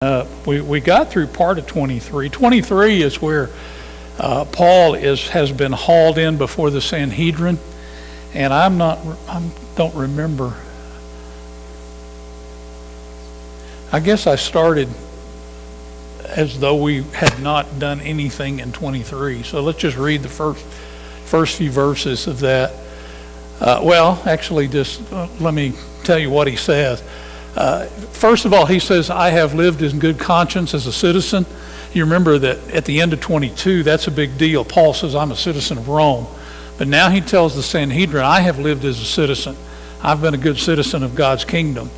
We got through part of 23. 23 is where Paul has been hauled in before the Sanhedrin, and I don't remember. I guess I started as though we had not done anything in 23. So let's just read the first few verses of that. Let me tell you what he says. First of all, he says, I have lived in good conscience as a citizen. You remember that at the end of 22, that's a big deal. Paul says, I'm a citizen of Rome. But now he tells the Sanhedrin, I have lived as a citizen. I've been a good citizen of God's kingdom.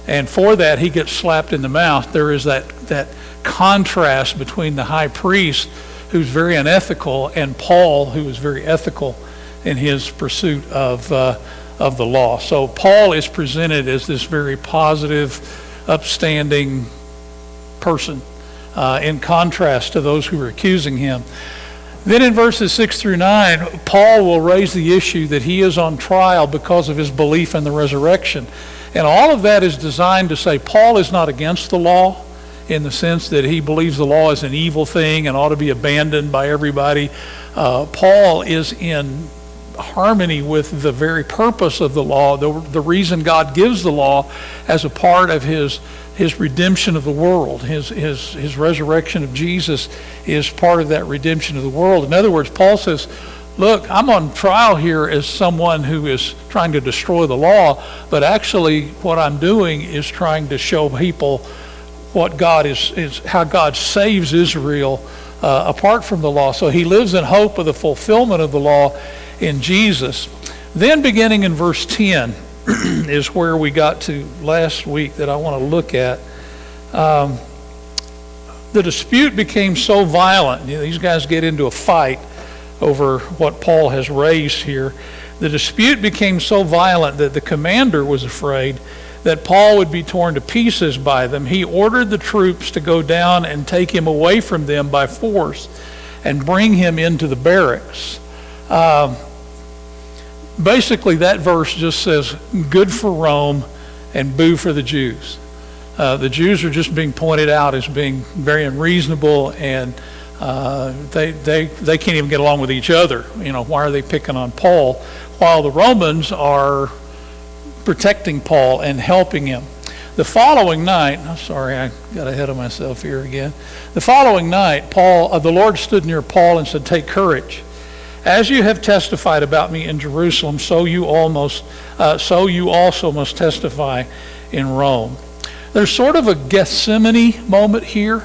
And for that, he gets slapped in the mouth. There is that contrast between the high priest, who's very unethical, and Paul, who is very ethical in his pursuit of the law. So Paul is presented as this very positive, upstanding person in contrast to those who are accusing him. Then in verses 6 through 9, Paul will raise the issue that he is on trial because of his belief in the resurrection. And all of that is designed to say Paul is not against the law in the sense that he believes the law is an evil thing and ought to be abandoned by everybody. Paul is in harmony with the very purpose of the law, the reason God gives the law as a part of his redemption of the world. His resurrection of Jesus is part of that redemption of the world. In other words, Paul says, look, I'm on trial here as someone who is trying to destroy the law, but actually what I'm doing is trying to show people what God is how God saves Israel apart from the law. So he lives in hope of the fulfillment of the law in Jesus. Then beginning in verse 10 is where we got to last week that I want to look at. The dispute became so violent. These guys get into a fight over what Paul has raised here. The dispute became so violent that the commander was afraid that Paul would be torn to pieces by them. He ordered the troops to go down and take him away from them by force and bring him into the barracks. Basically, that verse just says, good for Rome and boo for the Jews. The Jews are just being pointed out as being very unreasonable, and they can't even get along with each other. Why are they picking on Paul? While the Romans are protecting Paul and helping him. The following night, I got ahead of myself here again. The following night, the Lord stood near Paul and said, take courage. As you have testified about me in Jerusalem, so you also must testify in Rome. There's sort of a Gethsemane moment here.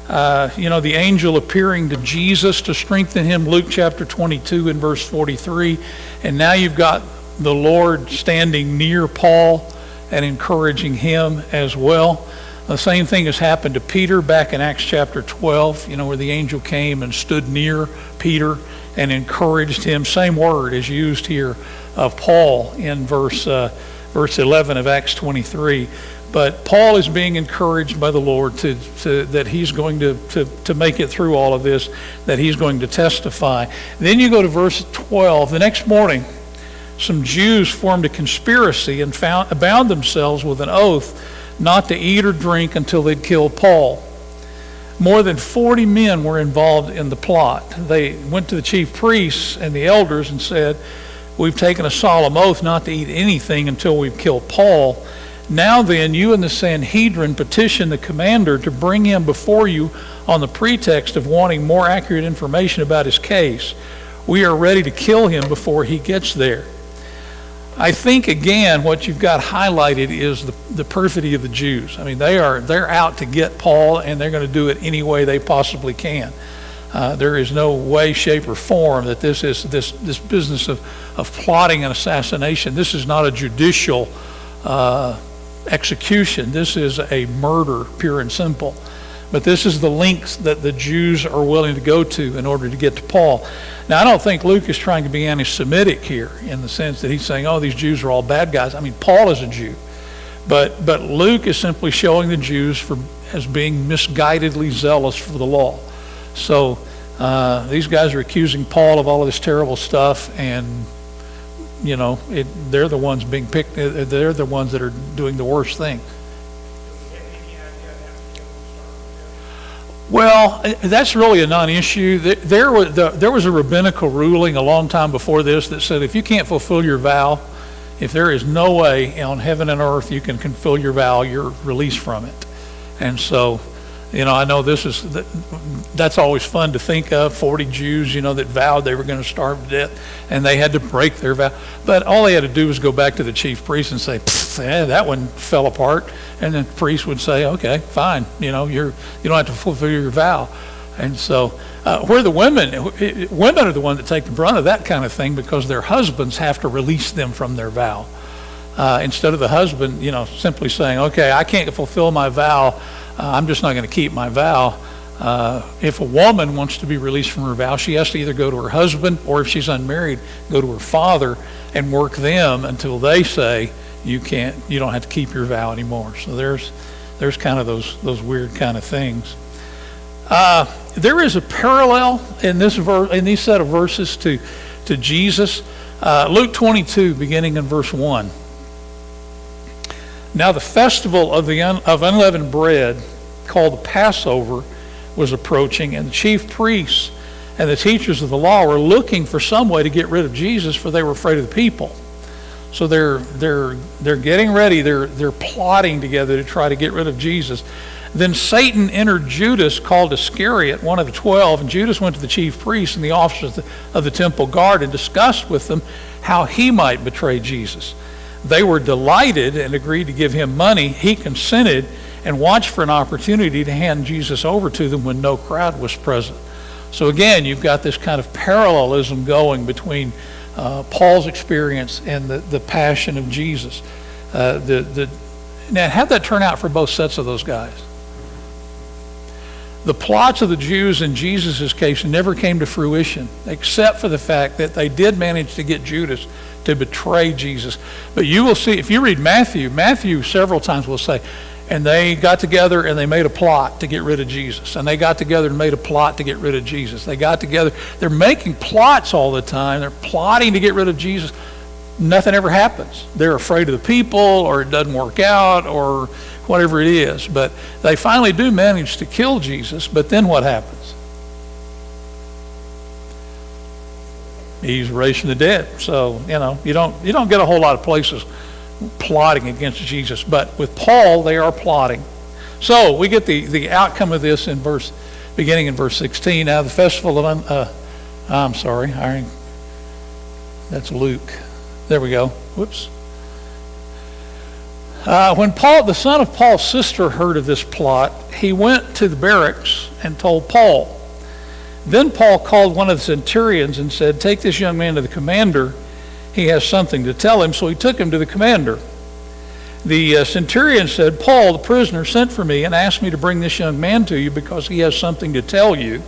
The angel appearing to Jesus to strengthen him, Luke chapter 22 and verse 43. And now you've got the Lord standing near Paul and encouraging him as well. The same thing has happened to Peter back in Acts chapter 12, where the angel came and stood near Peter and encouraged him. Same word is used here of Paul in verse 11 of Acts 23. But Paul is being encouraged by the Lord that he's going to make it through all of this, that he's going to testify. Then you go to verse 12. The next morning, some Jews formed a conspiracy and bound themselves with an oath not to eat or drink until they'd killed Paul. More than 40 men were involved in the plot. They went to the chief priests and the elders and said, we've taken a solemn oath not to eat anything until we've killed Paul. Now then, you and the Sanhedrin petition the commander to bring him before you on the pretext of wanting more accurate information about his case. We are ready to kill him before he gets there. I think, again, what you've got highlighted is the perfidy of the Jews. I mean, they're out to get Paul, and they're going to do it any way they possibly can. There is no way, shape, or form that this business of plotting an assassination. This is not a judicial execution. This is a murder, pure and simple. But this is the lengths that the Jews are willing to go to in order to get to Paul. Now, I don't think Luke is trying to be anti-Semitic here in the sense that he's saying, oh, these Jews are all bad guys. I mean, Paul is a Jew. But Luke is simply showing the Jews as being misguidedly zealous for the law. So these guys are accusing Paul of all of this terrible stuff, and they're the ones being picked. They're the ones that are doing the worst thing. Well, that's really a non-issue. There was a rabbinical ruling a long time before this that said if you can't fulfill your vow, if there is no way on heaven and earth you can fulfill your vow, you're released from it. And so, I know that's always fun to think of, 40 Jews, that vowed they were going to starve to death, and they had to break their vow. But all they had to do was go back to the chief priest and say, that one fell apart. And the priest would say, okay, fine, you don't have to fulfill your vow. And so where the women are the ones that take the brunt of that kind of thing because their husbands have to release them from their vow. Instead of the husband, simply saying, okay, I can't fulfill my vow, I'm just not going to keep my vow. If a woman wants to be released from her vow, she has to either go to her husband, or if she's unmarried, go to her father and work them until they say you don't have to keep your vow anymore. So there's kind of those weird kind of things. There is a parallel in these set of verses to Jesus. Luke 22, beginning in verse 1. Now the festival of unleavened bread, called the Passover, was approaching, and the chief priests and the teachers of the law were looking for some way to get rid of Jesus, for they were afraid of the people. So they're getting ready. They're plotting together to try to get rid of Jesus. Then Satan entered Judas, called Iscariot, one of the 12, and Judas went to the chief priests and the officers of the temple guard and discussed with them how he might betray Jesus. They were delighted and agreed to give him money. He consented and watched for an opportunity to hand Jesus over to them when no crowd was present. So again, you've got this kind of parallelism going between Paul's experience and the passion of Jesus. Now, how'd that turn out for both sets of those guys? The plots of the Jews in Jesus' case never came to fruition, except for the fact that they did manage to get Judas to betray Jesus. But you will see, if you read Matthew several times will say, and they got together and they made a plot to get rid of Jesus. And they got together and made a plot to get rid of Jesus. They got together. They're making plots all the time. They're plotting to get rid of Jesus. Nothing ever happens. They're afraid of the people, or it doesn't work out, or whatever it is. But they finally do manage to kill Jesus. But then what happens? He's raised from the dead. So, you don't get a whole lot of places plotting against Jesus. But with Paul, they are plotting. So we get the outcome of this beginning in verse 16. Now the festival of that's Luke. There we go. Whoops. When Paul, the son of Paul's sister, heard of this plot, he went to the barracks and told Paul. Then Paul called one of the centurions and said, "Take this young man to the commander. He has something to tell him." So he took him to the commander. The centurion said, "Paul, the prisoner, sent for me and asked me to bring this young man to you because he has something to tell you."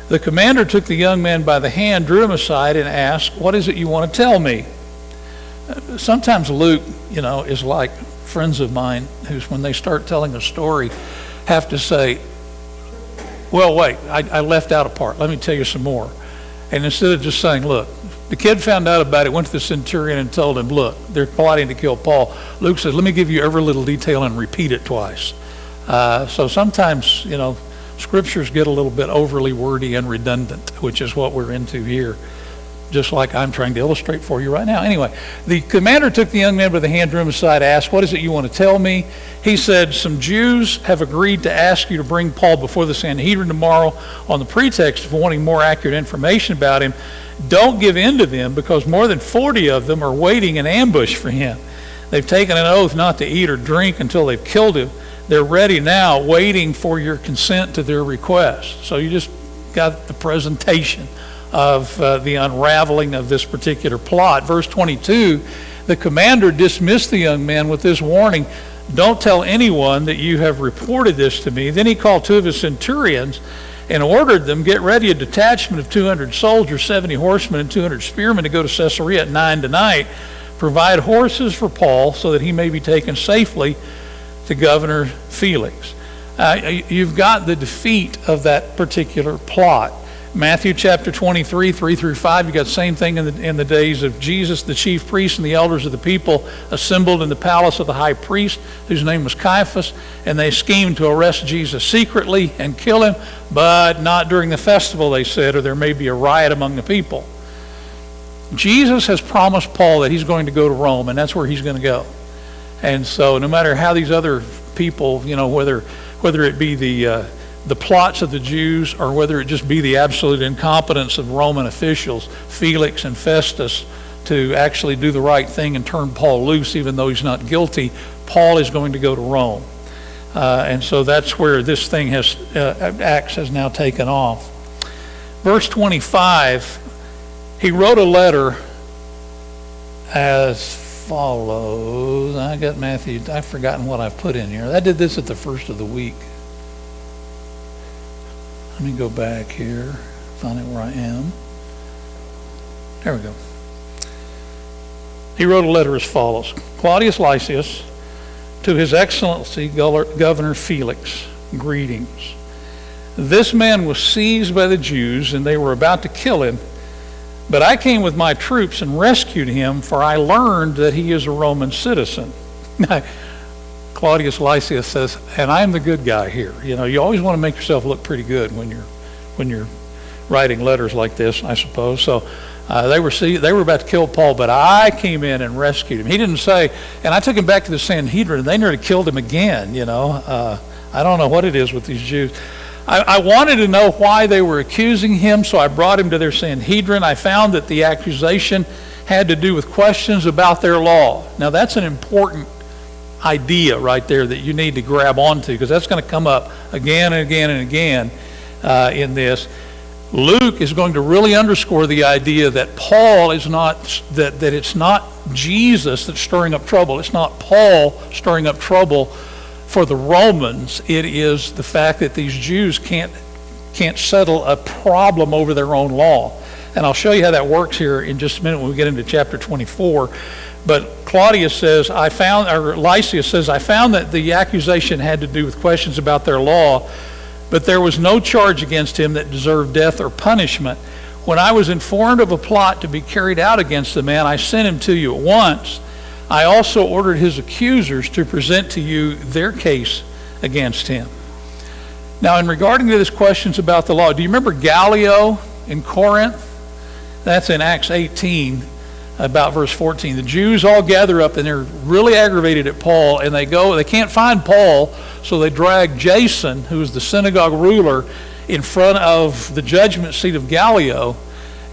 The commander took the young man by the hand, drew him aside, and asked, "What is it you want to tell me?" Sometimes Luke, is like friends of mine who's, when they start telling a story, have to say, "Well, wait, I left out a part. Let me tell you some more." And instead of just saying, "Look, the kid found out about it, went to the centurion and told him, look, they're plotting to kill Paul," Luke says, "Let me give you every little detail and repeat it twice." So sometimes, scriptures get a little bit overly wordy and redundant, which is what we're into here, just like I'm trying to illustrate for you right now. Anyway, the commander took the young man by the hand, drew him aside, asked, "What is it you want to tell me?" He said, "Some Jews have agreed to ask you to bring Paul before the Sanhedrin tomorrow on the pretext of wanting more accurate information about him. Don't give in to them, because more than 40 of them are waiting in ambush for him. They've taken an oath not to eat or drink until they've killed him. They're ready now, waiting for your consent to their request." So you just got the presentation of the unraveling of this particular plot. Verse 22, the commander dismissed the young man with this warning, "Don't tell anyone that you have reported this to me." Then he called two of his centurions and ordered them, "Get ready a detachment of 200 soldiers, 70 horsemen, and 200 spearmen to go to Caesarea at 9 tonight. Provide horses for Paul so that he may be taken safely to Governor Felix." You've got the defeat of that particular plot. Matthew chapter 23, 3 through 5, you got the same thing in the days of Jesus. The chief priests and the elders of the people assembled in the palace of the high priest, whose name was Caiaphas, and they schemed to arrest Jesus secretly and kill him, but not during the festival, they said, or there may be a riot among the people. Jesus has promised Paul that he's going to go to Rome, and that's where he's going to go. And so no matter how these other people, whether it be the plots of the Jews, or whether it just be the absolute incompetence of Roman officials, Felix and Festus, to actually do the right thing and turn Paul loose even though he's not guilty, Paul is going to go to Rome. And so that's where this thing Acts has now taken off. Verse 25, he wrote a letter as follows. I got Matthew, I've forgotten what I've put in here. I did this at the first of the week. Let me go back here, find out where I am. There we go. He wrote a letter as follows. Claudius Lysias, to His Excellency Governor Felix, greetings. This man was seized by the Jews, and they were about to kill him. But I came with my troops and rescued him, for I learned that he is a Roman citizen. Claudius Lysias says, and I'm the good guy here. You always want to make yourself look pretty good when you're writing letters like this, I suppose. So they were about to kill Paul, but I came in and rescued him. He didn't say, and I took him back to the Sanhedrin, and they nearly killed him again. I don't know what it is with these Jews. I wanted to know why they were accusing him, so I brought him to their Sanhedrin. I found that the accusation had to do with questions about their law. Now that's an important idea right there that you need to grab onto, because that's going to come up again and again and again in this. Luke is going to really underscore the idea that Paul is not, that it's not Jesus that's stirring up trouble. It's not Paul stirring up trouble for the Romans. It is the fact that these Jews can't settle a problem over their own law. And I'll show you how that works here in just a minute when we get into chapter 24. But Lysias says, I found that the accusation had to do with questions about their law, but there was no charge against him that deserved death or punishment. When I was informed of a plot to be carried out against the man, I sent him to you at once. I also ordered his accusers to present to you their case against him. Now, in regarding to this questions about the law, do you remember Gallio in Corinth? That's in Acts 18. About verse 14. The Jews all gather up and they're really aggravated at Paul, and they can't find Paul, so they drag Jason, who is the synagogue ruler, in front of the judgment seat of Gallio.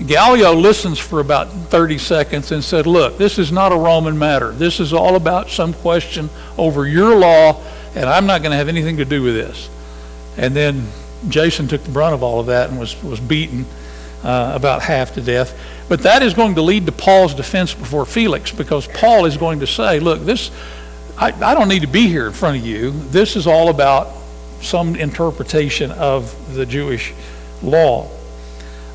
Gallio listens for about 30 seconds and said, look, this is not a Roman matter. This is all about some question over your law, and I'm not going to have anything to do with this. And then Jason took the brunt of all of that and was beaten about half to death. But that is going to lead to Paul's defense before Felix, because Paul is going to say, look, I don't need to be here in front of you. This is all about some interpretation of the Jewish law.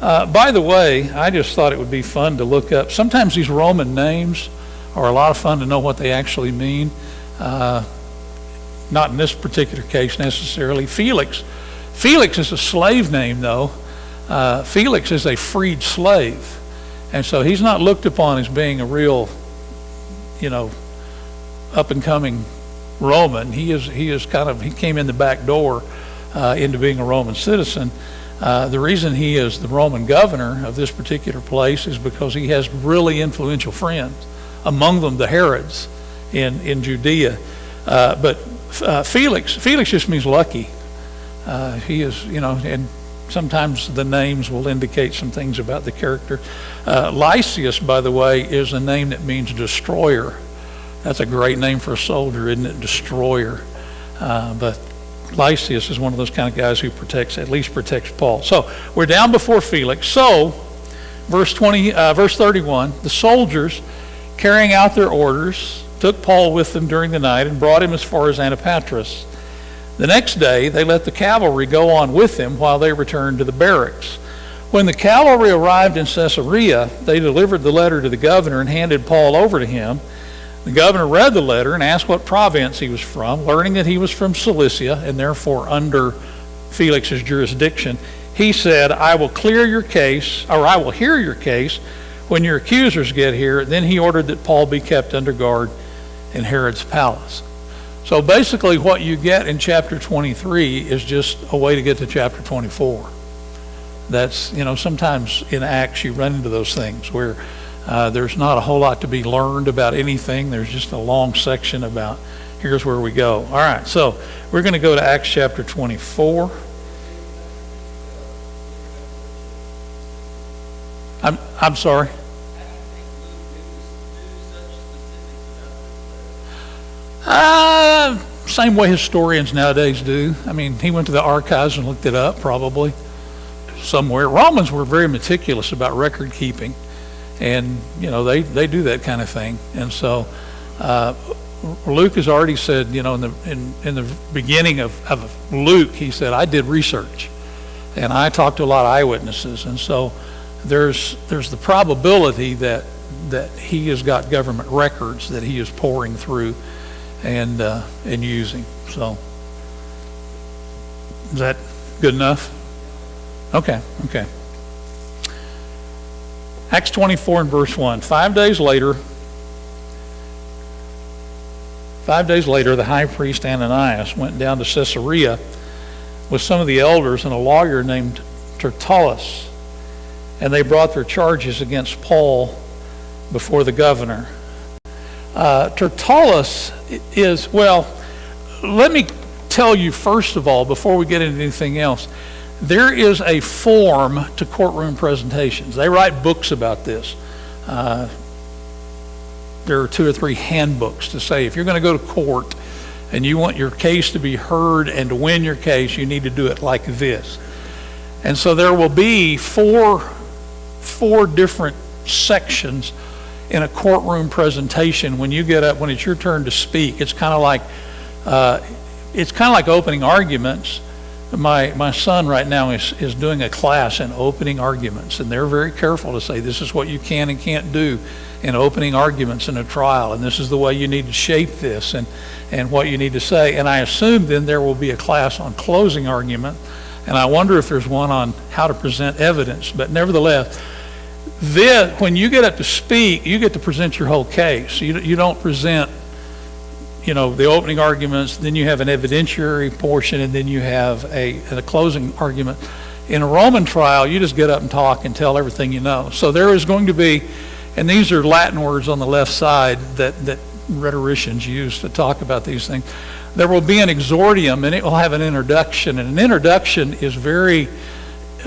By the way, I just thought it would be fun to look up. Sometimes these Roman names are a lot of fun to know what they actually mean. Not in this particular case necessarily. Felix is a slave name, though. Felix is a freed slave. And so he's not looked upon as being a real, up-and-coming Roman. He came in the back door into being a Roman citizen. The reason he is the Roman governor of this particular place is because he has really influential friends, among them the Herods in Judea. But Felix just means lucky. He is, and sometimes the names will indicate some things about the character. Lysias, by the way, is a name that means destroyer. That's a great name for a soldier, isn't it? Destroyer. But Lysias is one of those kind of guys who at least protects Paul. So we're down before Felix. So, verse 31, the soldiers, carrying out their orders, took Paul with them during the night and brought him as far as Antipatris. The next day, they let the cavalry go on with him while they returned to the barracks. When the cavalry arrived in Caesarea, they delivered the letter to the governor and handed Paul over to him. The governor read the letter and asked what province he was from. Learning that he was from Cilicia and therefore under Felix's jurisdiction, he said, I will clear your case, or I will hear your case when your accusers get here. Then he ordered that Paul be kept under guard in Herod's palace. So basically what you get in chapter 23 is just a way to get to chapter 24. That's, sometimes in Acts you run into those things where there's not a whole lot to be learned about anything. There's just a long section about here's where we go. All right, so we're going to go to Acts chapter 24. I'm sorry. Same way historians nowadays do. I mean, he went to the archives and looked it up probably somewhere. Romans were very meticulous about record keeping, and they do that kind of thing. And so Luke has already said, in the beginning of Luke, he said, I did research, and I talked to a lot of eyewitnesses, and so there's the probability that he has got government records that he is pouring through and using. So is that good enough? Okay. Acts 24 and verse 1. 5 days later, the high priest Ananias went down to Caesarea with some of the elders and a lawyer named Tertullus, and they brought their charges against Paul before the governor. Tertullus is, let me tell you first of all, before we get into anything else, there is a form to courtroom presentations. They write books about this. There are 2 or 3 handbooks to say if you're going to go to court and you want your case to be heard and to win your case, you need to do it like this. And so there will be four different sections in a courtroom presentation. When you get up, when it's your turn to speak, it's kind of like opening arguments. My son right now is doing a class in opening arguments, and they're very careful to say this is what you can and can't do in opening arguments in a trial, and this is the way you need to shape this and what you need to say. And I assume then there will be a class on closing argument, and I wonder if there's one on how to present evidence. But nevertheless, when you get up to speak, you get to present your whole case. You don't present, the opening arguments, then you have an evidentiary portion, and then you have a closing argument. In a Roman trial, you just get up and talk and tell everything you know. So there is going to be, and these are Latin words on the left side that rhetoricians use to talk about these things. There will be an exordium, and it will have an introduction. And an introduction is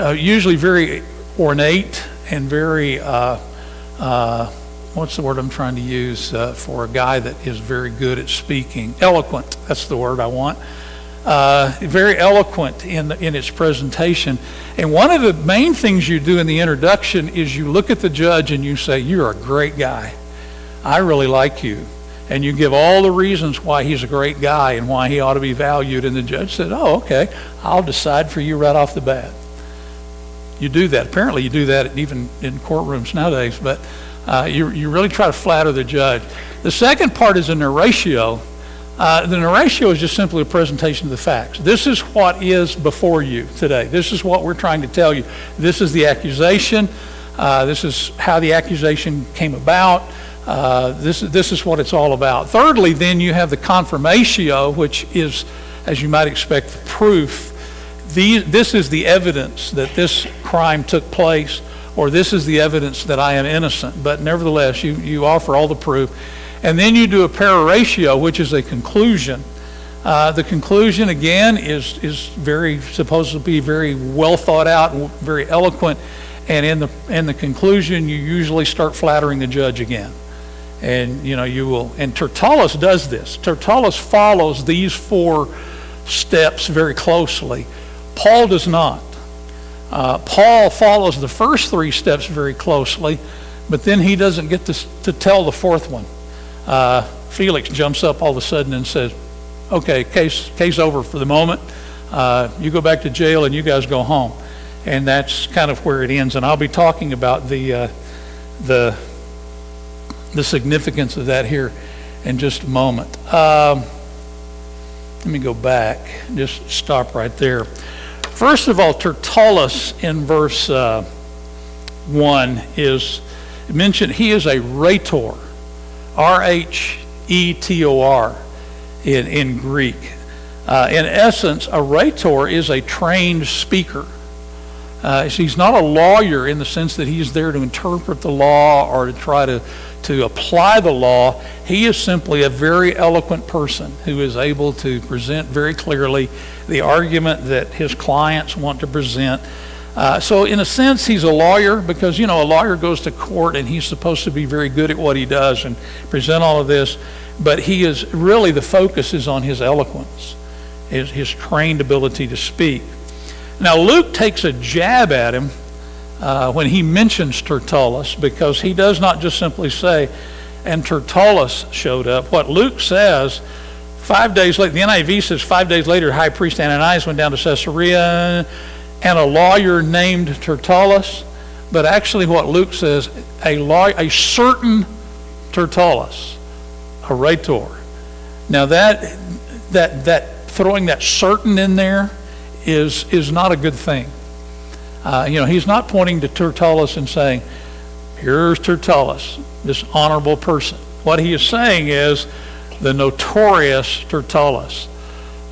usually very ornate and very, what's the word I'm trying to use for a guy that is very good at speaking? Eloquent, that's the word I want. Very eloquent in its presentation. And one of the main things you do in the introduction is you look at the judge and you say, you're a great guy. I really like you. And you give all the reasons why he's a great guy and why he ought to be valued. And the judge said, oh, okay, I'll decide for you right off the bat. You do that. Apparently you do that even in courtrooms nowadays, but you really try to flatter the judge. The second part is a narratio. The narratio is just simply a presentation of the facts. This is what is before you today. This is what we're trying to tell you. This is the accusation. This is how the accusation came about. This is what it's all about. Thirdly, then you have the confirmatio, which is, as you might expect, the proof. This is the evidence that this crime took place, or this is the evidence that I am innocent. But nevertheless, you offer all the proof. And then you do a peroratio, which is a conclusion. The conclusion, again, is supposed to be very well thought out and very eloquent. And in the conclusion, you usually start flattering the judge again. And you will. And Tertullus does this. Tertullus follows these 4 steps very closely. Paul does not. Paul follows the first 3 steps very closely, but then he doesn't get to tell the 4th one. Felix jumps up all of a sudden and says, okay, case over for the moment. You go back to jail and you guys go home. And that's kind of where it ends. And I'll be talking about the significance of that here in just a moment. Let me go back, just stop right there. First of all, Tertullus in verse 1 is mentioned. He is a rhetor, R-H-E-T-O-R in Greek. In essence, a rhetor is a trained speaker. He's not a lawyer in the sense that he's there to interpret the law or to try to apply the law. He is simply a very eloquent person who is able to present very clearly the argument that his clients want to present. So in a sense, he's a lawyer because, a lawyer goes to court and he's supposed to be very good at what he does and present all of this. But he is really, the focus is on his eloquence, his trained ability to speak. Now, Luke takes a jab at him when he mentions Tertullus, because he does not just simply say, and Tertullus showed up. What Luke says, 5 days later, the NIV says 5 days later, high priest Ananias went down to Caesarea, and a lawyer named Tertullus. But actually what Luke says, a certain Tertullus, a rhetor. Now that throwing that certain in there is not a good thing. He's not pointing to Tertullus and saying, here's Tertullus, this honorable person. What he is saying is the notorious Tertullus.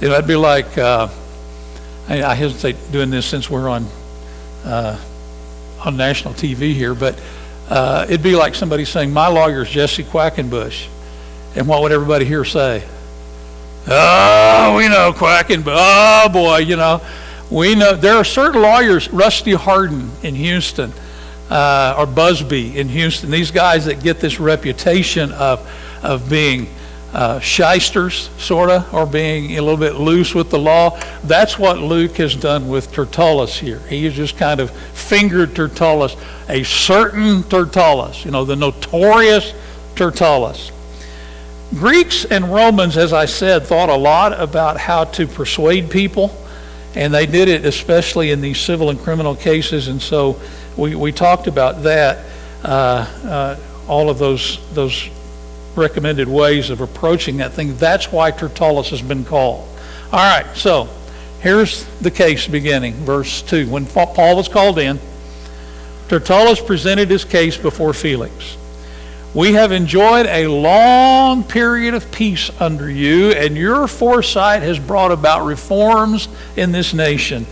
That'd be like, I hesitate doing this since we're on national TV here, but it'd be like somebody saying, my lawyer's Jesse Quackenbush. And what would everybody here say? Oh, we know Quackenbush. Oh, boy, we know. There are certain lawyers, Rusty Hardin in Houston, or Busby in Houston, these guys that get this reputation of being shysters, sort of, or being a little bit loose with the law. That's what Luke has done with Tertullus here. He has just kind of fingered Tertullus, a certain Tertullus, the notorious Tertullus. Greeks and Romans, as I said, thought a lot about how to persuade people, and they did it especially in these civil and criminal cases, and so we talked about that, all of those recommended ways of approaching that thing. That's why Tertullus has been called. All right, so here's the case beginning, verse 2. When Paul was called in, Tertullus presented his case before Felix. We have enjoyed a long period of peace under you, and your foresight has brought about reforms in this nation.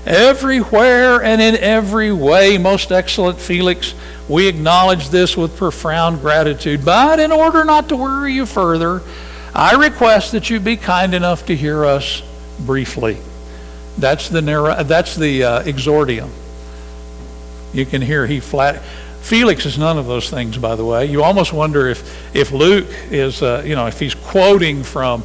Everywhere and in every way, most excellent Felix, we acknowledge this with profound gratitude. But in order not to worry you further, I request that you be kind enough to hear us briefly. That's the exordium. You can hear Felix is none of those things, by the way. You almost wonder if Luke is, if he's quoting from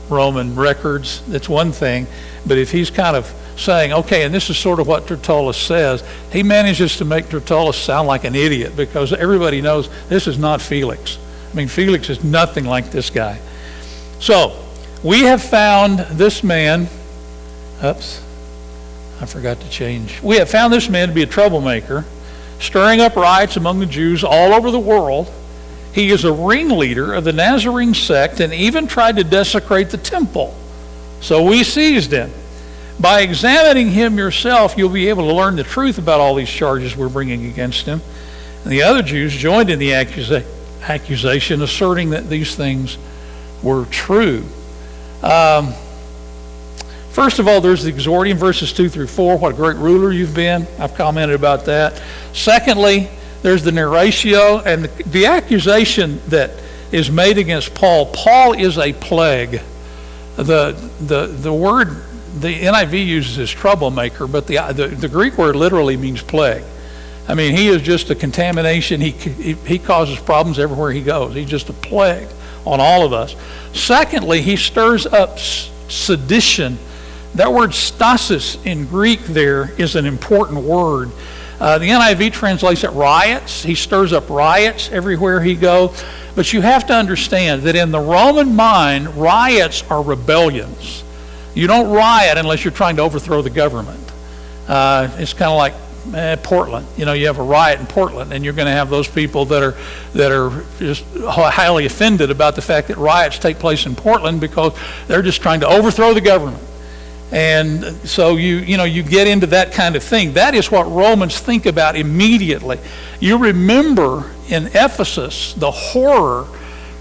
Roman records, that's one thing. But if he's kind of saying, okay, and this is sort of what Tertullus says, he manages to make Tertullus sound like an idiot, because everybody knows this is not Felix. I mean, Felix is nothing like this guy. So, we have found this man, I forgot to change. We have found this man to be a troublemaker, stirring up riots among the Jews all over the world. He is a ringleader of the Nazarene sect and even tried to desecrate the temple. So we seized him. By examining him yourself, you'll be able to learn the truth about all these charges we're bringing against him. And the other Jews joined in the accusation, asserting that these things were true. First of all, there's the exordium, verses 2 through 4. What a great ruler you've been. I've commented about that. Secondly, there's the narratio, and the accusation that is made against Paul. Paul is a plague. The word the NIV uses is troublemaker, but the Greek word literally means plague. I mean, he is just a contamination. He causes problems everywhere he goes. He's just a plague on all of us. Secondly, he stirs up sedition. That word stasis in Greek there is an important word. The NIV translates it riots. He stirs up riots everywhere he goes. But you have to understand that in the Roman mind, riots are rebellions. You don't riot unless you're trying to overthrow the government. It's kind of like Portland. You have a riot in Portland, and you're going to have those people that are just highly offended about the fact that riots take place in Portland because they're just trying to overthrow the government. And so you get into that kind of thing. That is what Romans think about immediately. You remember in Ephesus the horror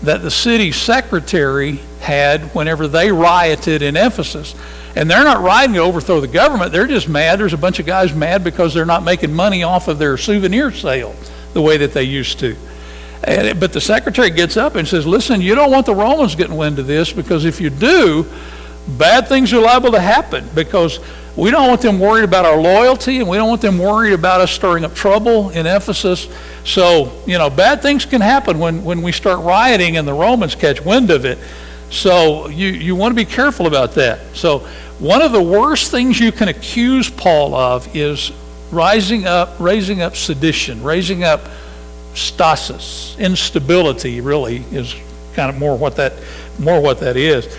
that the city secretary had whenever they rioted in Ephesus. And they're not rioting to overthrow the government. They're just mad. There's a bunch of guys mad because they're not making money off of their souvenir sale the way that they used to. But the secretary gets up and says, listen, you don't want the Romans getting wind of this, because if you do, bad things are liable to happen, because we don't want them worried about our loyalty, and we don't want them worried about us stirring up trouble in Ephesus. So, bad things can happen when we start rioting and the Romans catch wind of it. So you want to be careful about that. So one of the worst things you can accuse Paul of is raising up sedition, raising up stasis. Instability really is kind of more what that is.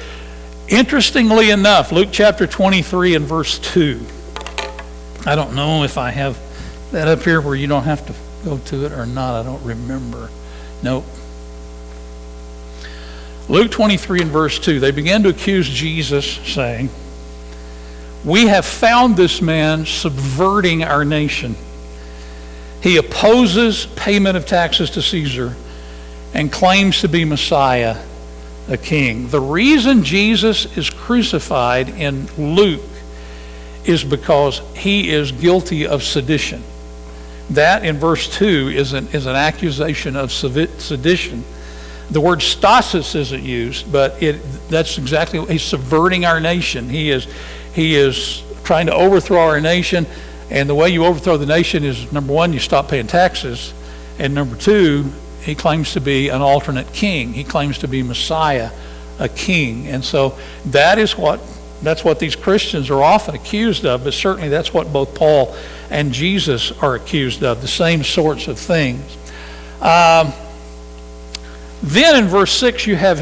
Interestingly enough, Luke chapter 23 and verse 2. I don't know if I have that up here where you don't have to go to it or not. I don't remember. Nope. Luke 23 and verse 2. They began to accuse Jesus, saying, we have found this man subverting our nation. He opposes payment of taxes to Caesar and claims to be Messiah, a king. The reason Jesus is crucified in Luke is because he is guilty of sedition. That in verse 2 is an accusation of sedition. The word stasis isn't used, but that's exactly, he's subverting our nation. He is trying to overthrow our nation, and the way you overthrow the nation is, number one, you stop paying taxes, and number two, he claims to be an alternate king. He claims to be Messiah, a king. And so that's what these Christians are often accused of, but certainly that's what both Paul and Jesus are accused of, the same sorts of things. Then in verse 6 you have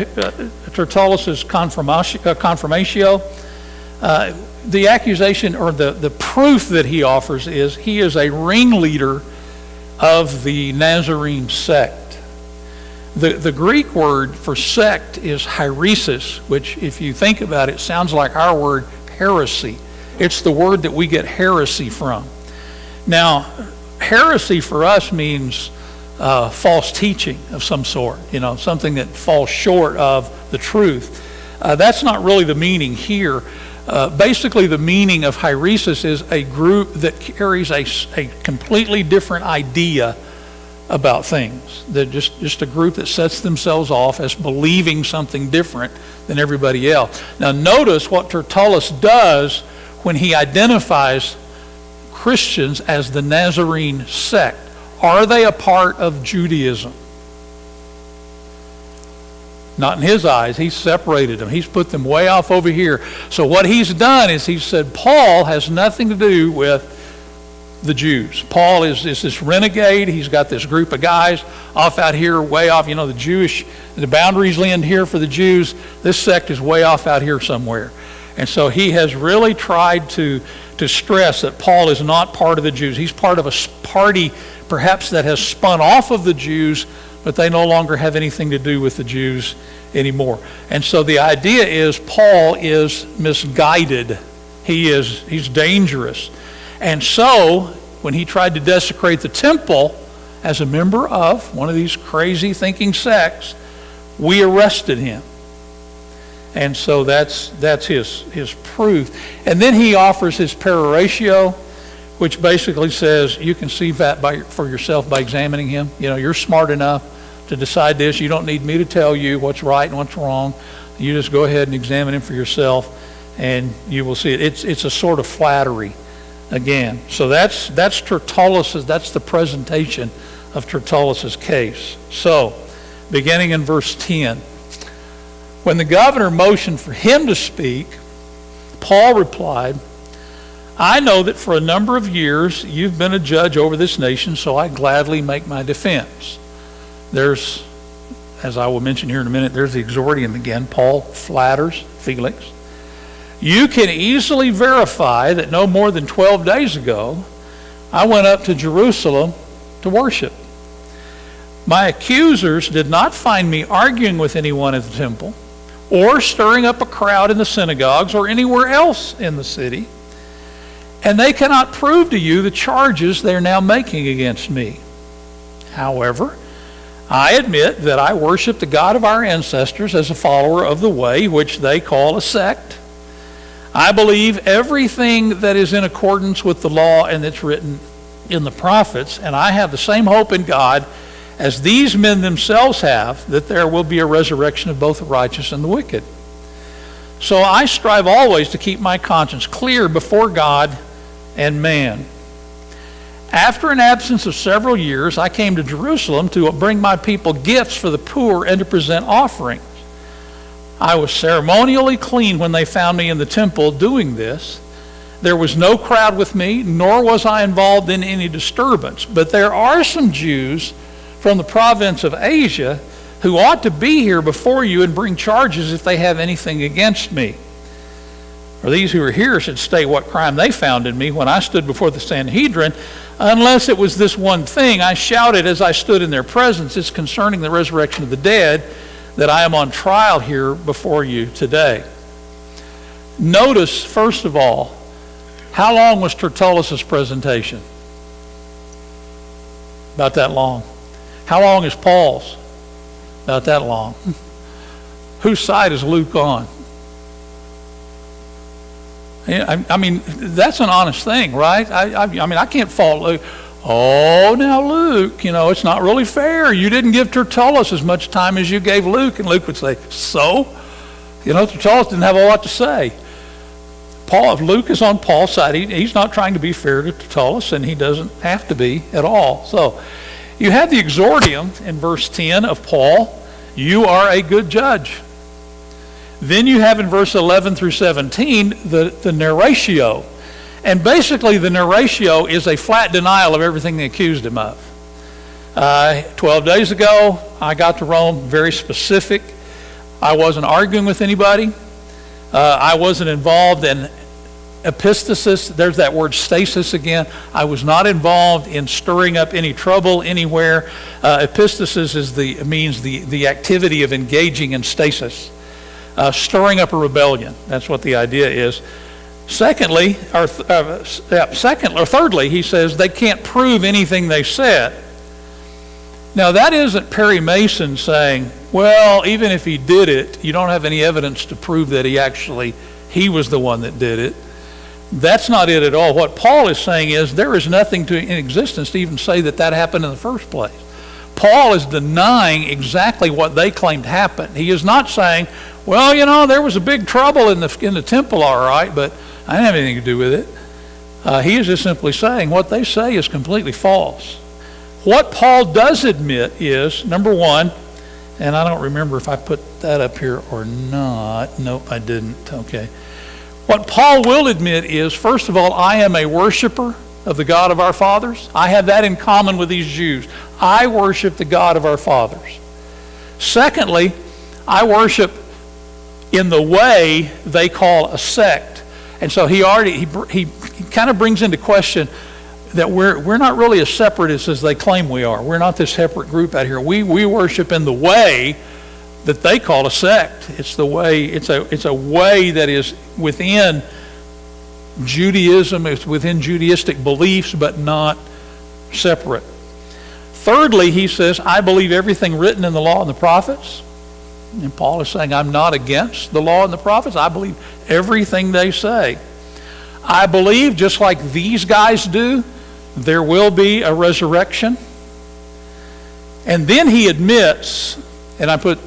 Tertullus' confirmatio. The accusation or the proof that he offers is he is a ringleader of the Nazarene sect. The Greek word for sect is heresis, which if you think about it sounds like our word heresy. It's the word that we get heresy from. Now, heresy for us means false teaching of some sort, something that falls short of the truth. That's not really the meaning here. Basically, the meaning of heresis is a group that carries a completely different idea about things. They're just a group that sets themselves off as believing something different than everybody else. Now, notice what Tertullus does when he identifies Christians as the Nazarene sect. Are they a part of Judaism? Not in his eyes. He's separated them. He's put them way off over here. So what he's done is he said Paul has nothing to do with the Jews. Paul is this renegade. He's got this group of guys off out here, way off. The boundaries end here for the Jews. This sect is way off out here somewhere. And so he has really tried to stress that Paul is not part of the Jews. He's part of a party perhaps that has spun off of the Jews, but they no longer have anything to do with the Jews anymore. And so the idea is Paul is misguided. He's dangerous. And so when he tried to desecrate the temple as a member of one of these crazy thinking sects, we arrested him. And so that's his proof. And then he offers his peroratio, which basically says you can see that for yourself by examining him. You're smart enough to decide this. You don't need me to tell you what's right and what's wrong. You just go ahead and examine him for yourself, and you will see it. It's a sort of flattery again. So that's Tertullus's. That's the presentation of Tertullus's case. So, beginning in verse 10, when the governor motioned for him to speak, Paul replied, I know that for a number of years you've been a judge over this nation, so I gladly make my defense. There's, as I will mention here in a minute, there's the exordium again. Paul flatters Felix. You can easily verify that no more than 12 days ago, I went up to Jerusalem to worship. My accusers did not find me arguing with anyone at the temple or stirring up a crowd in the synagogues or anywhere else in the city, and they cannot prove to you the charges they are now making against me. However, I admit that I worship the God of our ancestors as a follower of the way, which they call a sect. I believe everything that is in accordance with the law and that's written in the prophets, and I have the same hope in God as these men themselves have, that there will be a resurrection of both the righteous and the wicked. So I strive always to keep my conscience clear before God and man. After an absence of several years, I came to Jerusalem to bring my people gifts for the poor and to present offerings. I was ceremonially clean when they found me in the temple doing this. There was no crowd with me, nor was I involved in any disturbance. But there are some Jews from the province of Asia who ought to be here before you and bring charges if they have anything against me. Or these who are here should state what crime they found in me when I stood before the Sanhedrin, unless it was this one thing. I shouted as I stood in their presence, it's concerning the resurrection of the dead, that I am on trial here before you today. Notice, first of all, how long was Tertullus' presentation? About that long. How long is Paul's? About that long. Whose side is Luke on? I mean, that's an honest thing, right? I mean, I can't fault Luke. Oh, now Luke, it's not really fair. You didn't give Tertullus as much time as you gave Luke. And Luke would say, so? Tertullus didn't have a lot to say. If Luke is on Paul's side, he's not trying to be fair to Tertullus, and he doesn't have to be at all. So you have the exordium in verse 10 of Paul, you are a good judge. Then you have in verse 11 through 17 the narratio. And basically the narratio is a flat denial of everything they accused him of. 12 days ago, I got to Rome, very specific. I wasn't arguing with anybody. I wasn't involved in epistasis. There's that word stasis again. I was not involved in stirring up any trouble anywhere. Epistasis means the activity of engaging in stasis. Stirring up a rebellion. That's what the idea is. Thirdly, he says they can't prove anything they said. Now that isn't Perry Mason saying, well, even if he did it, you don't have any evidence to prove that he was the one that did it. That's not it at all. What Paul is saying is there is nothing in existence to even say that happened in the first place. Paul is denying exactly what they claimed happened. He is not saying, well, there was a big trouble in the temple, all right, but I didn't have anything to do with it. He is just simply saying what they say is completely false. What Paul does admit is, number one, and I don't remember if I put that up here or not. Nope, I didn't. Okay. What Paul will admit is, first of all, I am a worshiper of the God of our fathers. I have that in common with these Jews. I worship the God of our fathers. Secondly, I worship in the way they call a sect. And so he kind of brings into question that we're not really as separatist as they claim we are. We're not this separate group out here. We worship in the way that they call a sect. It's a way that is within Judaism, it's within Judaistic beliefs, but not separate. Thirdly, he says, I believe everything written in the law and the prophets. And Paul is saying, I'm not against the law and the prophets. I believe everything they say. I believe, just like these guys do, there will be a resurrection. And then he admits, and I put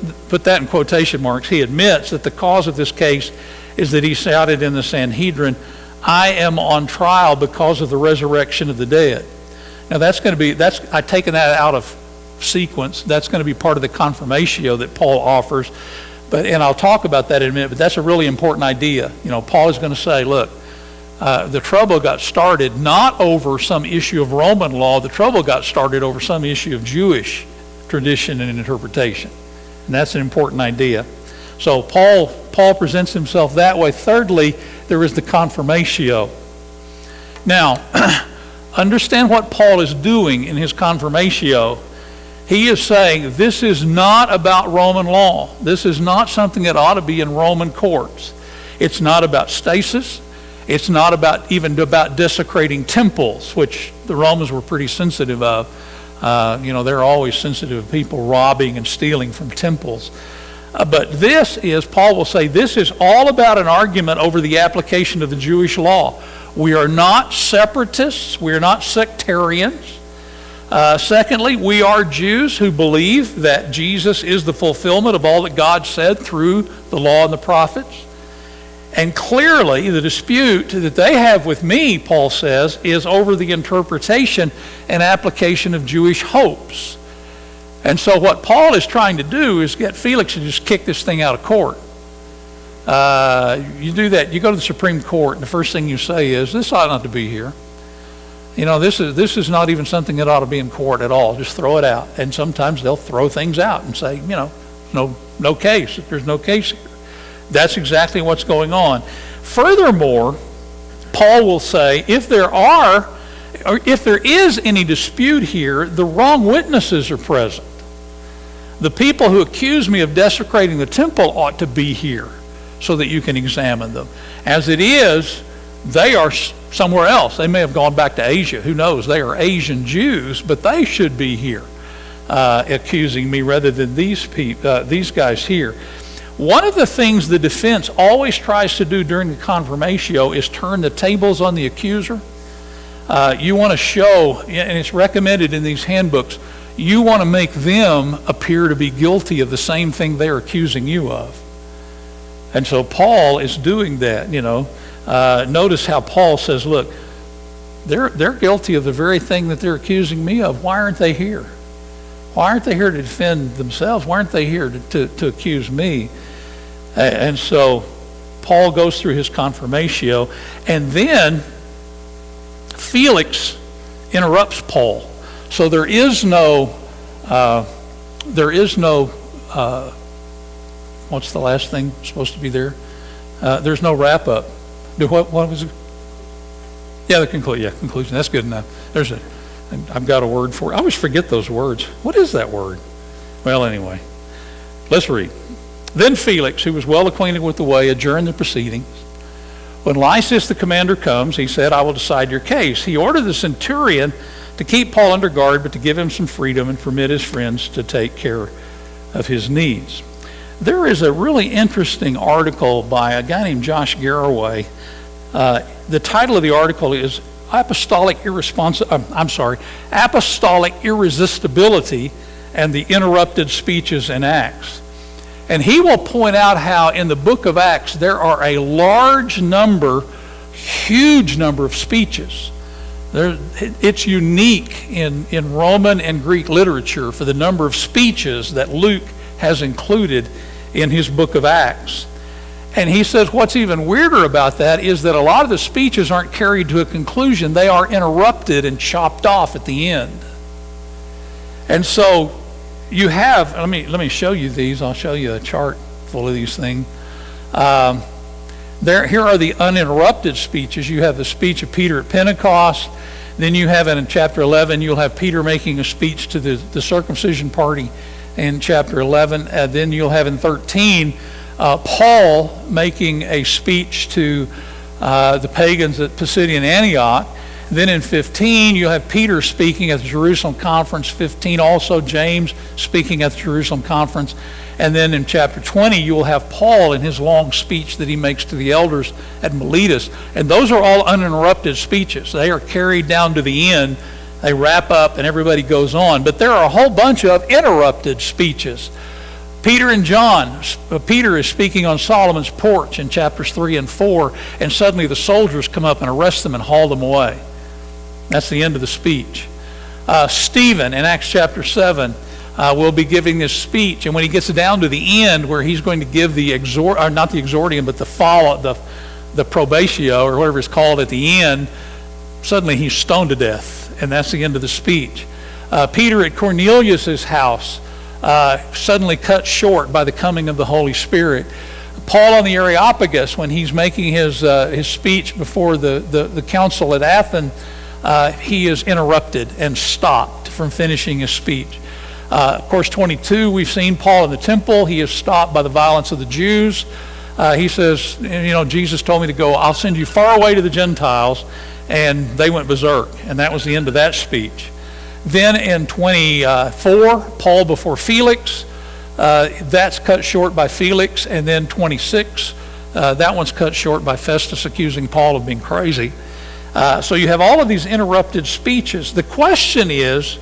that in quotation marks, he admits that the cause of this case is that he shouted in the Sanhedrin, I am on trial because of the resurrection of the dead. Now I've taken that out of sequence. That's going to be part of the confirmatio that Paul offers. And I'll talk about that in a minute, but that's a really important idea. Paul is going to say, look, the trouble got started not over some issue of Roman law. The trouble got started over some issue of Jewish tradition and interpretation. And that's an important idea. So Paul presents himself that way. Thirdly, there is the confirmatio. Now, understand what Paul is doing in his confirmatio. He is saying this is not about Roman law. This is not something that ought to be in Roman courts. It's not about stasis. It's not even about desecrating temples, which the Romans were pretty sensitive of. They're always sensitive of people robbing and stealing from temples. But this is, Paul will say, this is all about an argument over the application of the Jewish law. We are not separatists. We are not sectarians. Secondly, we are Jews who believe that Jesus is the fulfillment of all that God said through the law and the prophets. And clearly, the dispute that they have with me, Paul says, is over the interpretation and application of Jewish hopes. And so what Paul is trying to do is get Felix to just kick this thing out of court. You do that, you go to the Supreme Court, and the first thing you say is, this ought not to be here. This is not even something that ought to be in court at all. Just throw it out. And sometimes they'll throw things out and say, no case. There's no case here. That's exactly what's going on. Furthermore, Paul will say, if there is any dispute here, the wrong witnesses are present. The people who accuse me of desecrating the temple ought to be here so that you can examine them. As it is, they are somewhere else. They may have gone back to Asia. Who knows? They are Asian Jews, but they should be here accusing me rather than these guys here. One of the things the defense always tries to do during the confirmatio is turn the tables on the accuser. You want to show, and it's recommended in these handbooks, you want to make them appear to be guilty of the same thing they're accusing you of. And so Paul is doing that, Notice how Paul says, look, they're guilty of the very thing that they're accusing me of. Why aren't they here? Why aren't they here to defend themselves? Why aren't they here to accuse me? And so Paul goes through his confirmatio, and then Felix interrupts Paul. So there is no, what's the last thing supposed to be there? There's no wrap up. What was it? Yeah, the conclusion. That's good enough. I've got a word for it. I always forget those words. What is that word? Well, anyway, let's read. Then Felix, who was well acquainted with the way, adjourned the proceedings. When Lysias the commander comes, he said, I will decide your case. He ordered the centurion to keep Paul under guard, but to give him some freedom and permit his friends to take care of his needs. There is a really interesting article by a guy named Josh Garraway. The title of the article is Apostolic Irresistibility and the Interrupted Speeches in Acts. And he will point out how in the book of Acts there are a huge number of speeches. It's unique in Roman and Greek literature for the number of speeches that Luke has included in his book of Acts. And he says what's even weirder about that is that a lot of the speeches aren't carried to a conclusion. They are interrupted and chopped off at the end. And so you have, let me show you these. I'll show you a chart full of these things. Here are the uninterrupted speeches. You have the speech of Peter at Pentecost. Then you have in chapter 11, you'll have Peter making a speech to the circumcision party in chapter 11. Then you'll have in 13, Paul making a speech to the pagans at Pisidian Antioch. Then in 15, you'll have Peter speaking at the Jerusalem conference. 15, also James speaking at the Jerusalem conference. And then in chapter 20, you will have Paul in his long speech that he makes to the elders at Miletus. And those are all uninterrupted speeches. They are carried down to the end. They wrap up and everybody goes on. But there are a whole bunch of interrupted speeches. Peter and John. Peter is speaking on Solomon's porch in chapters 3 and 4. And suddenly the soldiers come up and arrest them and haul them away. That's the end of the speech. Stephen in Acts chapter 7 will be giving this speech, and when he gets down to the end where he's going to give the not the exordium, but the probatio, or whatever it's called at the end, suddenly he's stoned to death, and that's the end of the speech. Peter at Cornelius' house suddenly cut short by the coming of the Holy Spirit. Paul on the Areopagus, when he's making his speech before the council at Athens, he is interrupted and stopped from finishing his speech. Of course, 22, we've seen Paul in the temple. He is stopped by the violence of the Jews. He says, Jesus told me to go, I'll send you far away to the Gentiles. And they went berserk. And that was the end of that speech. Then in 24, Paul before Felix. That's cut short by Felix. And then 26, that one's cut short by Festus accusing Paul of being crazy. So you have all of these interrupted speeches. The question is,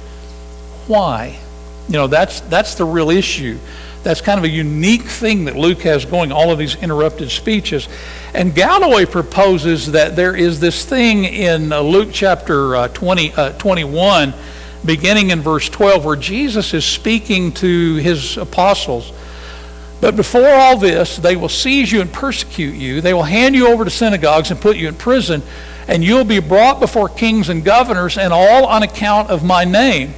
why? That's the real issue. That's kind of a unique thing that Luke has going, all of these interrupted speeches. And Galloway proposes that there is this thing in Luke chapter 21, beginning in verse 12, where Jesus is speaking to his apostles. But before all this, they will seize you and persecute you. They will hand you over to synagogues and put you in prison, and you'll be brought before kings and governors, and all on account of my name.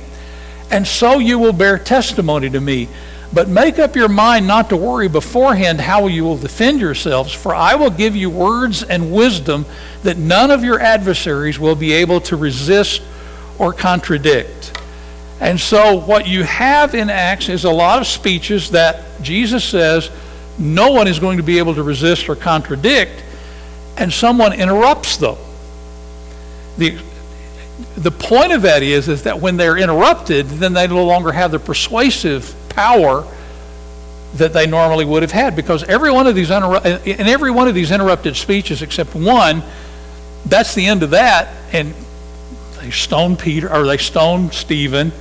And so you will bear testimony to me. But make up your mind not to worry beforehand how you will defend yourselves, for I will give you words and wisdom that none of your adversaries will be able to resist or contradict. And so what you have in Acts is a lot of speeches that Jesus says no one is going to be able to resist or contradict, and someone interrupts them. The point of that is that when they're interrupted, then they no longer have the persuasive power that they normally would have had, because every one of these interrupted speeches except one, that's the end of that, and they stone Peter, or they stone Stephen,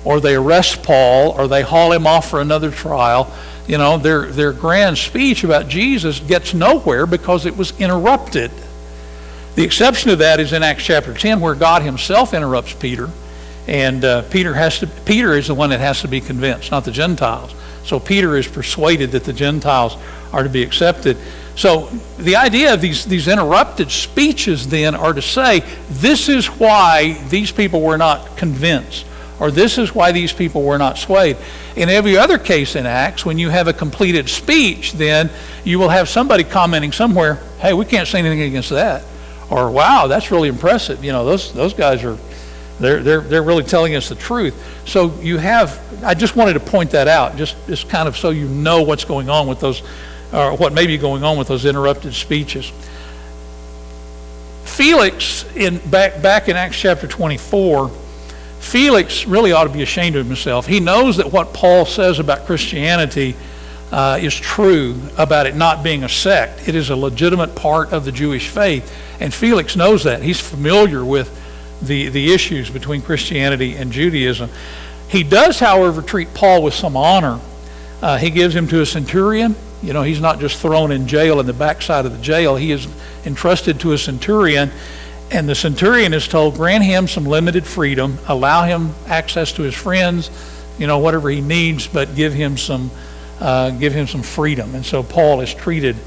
or they arrest Paul, or they haul him off for another trial. Their grand speech about Jesus gets nowhere because it was interrupted. The exception to that is in Acts chapter 10, where God himself interrupts Peter. And Peter is the one that has to be convinced, not the Gentiles. So Peter is persuaded that the Gentiles are to be accepted. So the idea of these interrupted speeches then are to say, this is why these people were not convinced, or this is why these people were not swayed. In every other case in Acts, when you have a completed speech, then you will have somebody commenting somewhere, hey, we can't say anything against that. Or, wow, that's really impressive. Those guys are... They're really telling us the truth. So I just wanted to point that out, just kind of so you know what's going on with those, or what may be going on with those interrupted speeches. Felix, back in Acts chapter 24, Felix really ought to be ashamed of himself. He knows that what Paul says about Christianity is true, about it not being a sect. It is a legitimate part of the Jewish faith, and Felix knows that. He's familiar with the issues between Christianity and Judaism. He does, however, treat Paul with some honor. He gives him to a centurion. He's not just thrown in jail in the backside of the jail. He is entrusted to a centurion, and the centurion is told, grant him some limited freedom, allow him access to his friends, whatever he needs, but give him some freedom. And so Paul is treated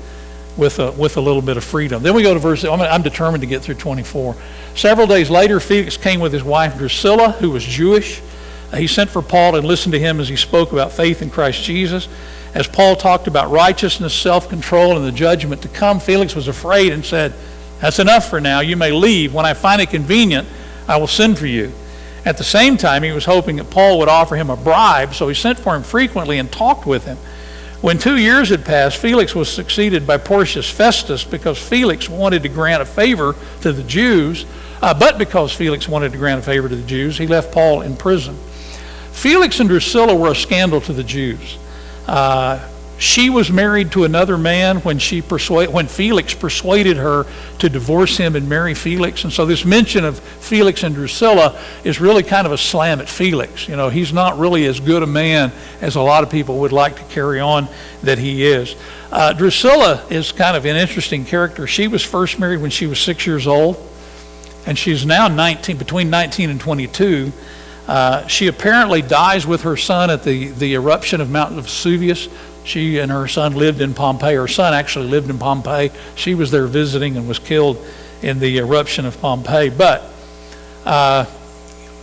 with a little bit of freedom. Then we go to verse, I'm determined to get through 24. Several days later, Felix came with his wife Drusilla, who was Jewish. He sent for Paul and listened to him as he spoke about faith in Christ Jesus. As Paul talked about righteousness, self-control, and the judgment to come, Felix was afraid and said, that's enough for now. You may leave. When I find it convenient, I will send for you. At the same time, he was hoping that Paul would offer him a bribe, so he sent for him frequently and talked with him. When 2 years had passed, Felix was succeeded by Porcius Festus because Felix wanted to grant a favor to the Jews. But because Felix wanted to grant a favor to the Jews, he left Paul in prison. Felix and Drusilla were a scandal to the Jews. She was married to another man when Felix persuaded her to divorce him and marry Felix. And so this mention of Felix and Drusilla is really kind of a slam at Felix. He's not really as good a man as a lot of people would like to carry on that he is. Drusilla is kind of an interesting character. She was first married when she was 6 years old, and she's now between 19 and 22. She apparently dies with her son at the eruption of Mount Vesuvius. She and her son lived in Pompeii. Her son actually lived in Pompeii. She was there visiting and was killed in the eruption of Pompeii. But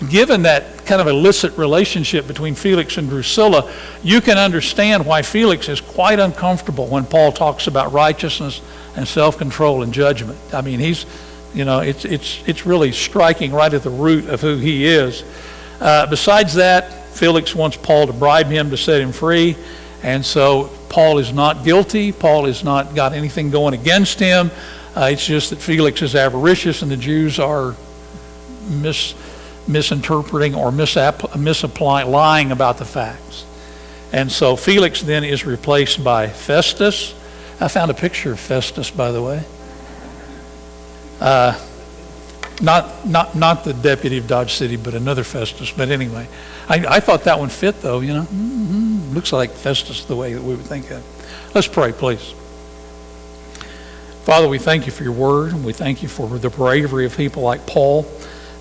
given that kind of illicit relationship between Felix and Drusilla, you can understand why Felix is quite uncomfortable when Paul talks about righteousness and self-control and judgment. I mean, it's really striking right at the root of who he is. Besides that, Felix wants Paul to bribe him to set him free, and so Paul is not guilty. Paul has not got anything going against him. It's just that Felix is avaricious, and the Jews are misinterpreting or misapplying, lying about the facts. And so Felix then is replaced by Festus. I found a picture of Festus, by the way. Not the deputy of Dodge City, but another Festus. But anyway, I thought that one fit, though. Looks like Festus the way that we would think of. Let's pray, please. Father, we thank you for your word, and we thank you for the bravery of people like Paul,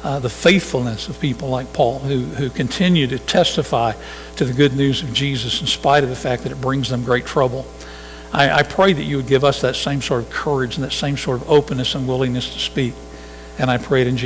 the faithfulness of people like Paul who continue to testify to the good news of Jesus in spite of the fact that it brings them great trouble. I pray that you would give us that same sort of courage and that same sort of openness and willingness to speak. And I pray it in Jesus'